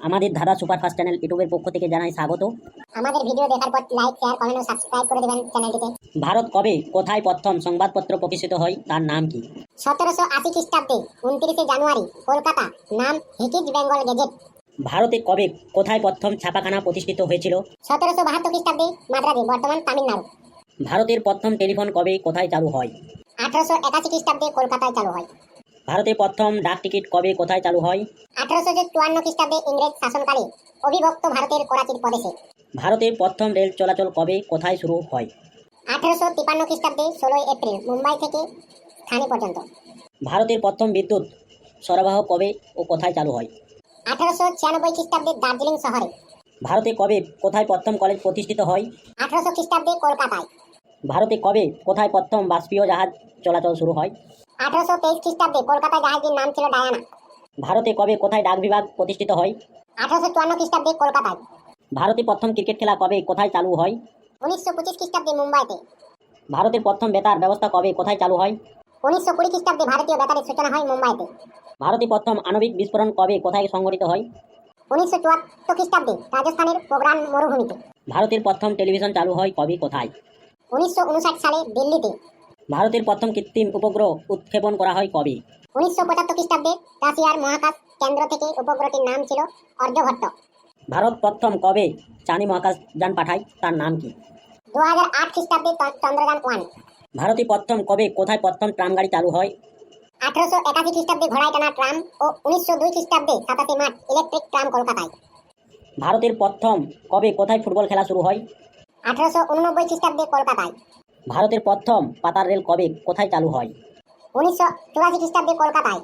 আমাদের ধাঁধা superfast channel ইউটিউবের পক্ষ থেকে জানাই স্বাগত। আমাদের ভিডিও দেখার পর লাইক, শেয়ার, কমেন্ট ও সাবস্ক্রাইব করে দেবেন চ্যানেলটিতে। ভারত কবে কোথায় প্রথম সংবাদপত্র প্রকাশিত হয় তার নাম কি? 1780 খ্রিস্টাব্দে 29 জানুয়ারি, কলকাতা। নাম হিকিজ বেঙ্গল গেজেট। ভারতে কবে কোথায় প্রথম ছাপাখানা প্রতিষ্ঠিত হয়েছিল? 1772 খ্রিস্টাব্দে, মাদ্রাজে, বর্তমান তামিলনাড়ু। ভারতের প্রথম টেলিফোন কবে কোথায় চালু হয়? 1881 খ্রিস্টাব্দে, কলকাতায় চালু হয়। ভারতের প্রথম ডাক টিকিট কবে কোথায় চালু হয়? 1854 খ্রিস্টাব্দে, ইংরেজ শাসনকালে, অবিভক্ত ভারতের করাচির প্রদেশে। ভারতের প্রথম রেল চলাচল কবে কোথায় শুরু হয়? 1853 খ্রিস্টাব্দে, 16 এপ্রিল, মুম্বাই থেকে থানে পর্যন্ত। ভারতের প্রথম বিদ্যুৎ সরবরাহ কবে ও কোথায় চালু হয়? 1896 খ্রিস্টাব্দে, দার্জিলিং শহরে। ভারতে কবে কোথায় প্রথম কলেজ প্রতিষ্ঠিত হয়? 1800 খ্রিস্টাব্দে, কলকাতায়। ভারতে কবে কোথায় প্রথম বাষ্পীয় জাহাজ চলাচল শুরু হয়? 1823 খ্রিস্টাব্দে, কলকাতায় জাহাজটির নাম ছিল ডায়ানা। ভারতে কবে কোথায় ডাক বিভাগ প্রতিষ্ঠিত হয়? 1854 খ্রিস্টাব্দে, কলকাতায়। ভারতে প্রথম ক্রিকেট খেলা কবে কোথায় চালু হয়? 1925 খ্রিস্টাব্দে, মুম্বাইতে। ভারতের প্রথম বেতার ব্যবস্থা কবে কোথায় চালু হয়? 1920 খ্রিস্টাব্দে, ভারতীয় বেতারের সূচনা হয় মুম্বাইতে। ভারতে প্রথম আণবিক বিস্ফোরণ কবে কোথায় সংঘটিত হয়? 1974 খ্রিস্টাব্দে, রাজস্থানের পোগ্রান মরুভূমিতে। ভারতের প্রথম টেলিভিশন চালু হয় কবে কোথায়? 1959 সালে, দিল্লিতে। ভারতের প্রথম কৃত্রিম উপগ্রহ উৎক্ষেপণ করা হয় কবে? 1975 খ্রিস্টাব্দে, রাশিয়ার মহাকাশ কেন্দ্র থেকে উপগ্রহটির নাম ছিল অর্যভট্ট। ভারত প্রথম কবে চাঁদে মহাকাশযান পাঠায় তার নাম কি? 2008 খ্রিস্টাব্দে, চন্দ্রযান 1। ভারতে প্রথম কবে কোথায় প্রথম ট্রাম গাড়ি চালু হয়? 1881 খ্রিস্টাব্দে, ঘোড়ায় টানা ট্রাম ও 1902 খ্রিস্টাব্দে, 27 মার্চ, ইলেকট্রিক ট্রাম কলকাতায়। ভারতের প্রথম কবে কোথায় ফুটবল খেলা শুরু হয়? 1889 খ্রিস্টাব্দে, কলকাতায়। ভারতের প্রথম পাতার রেল কবে কোথায় চালু হয়? 1984 খ্রিস্টাব্দে, কলকাতায়।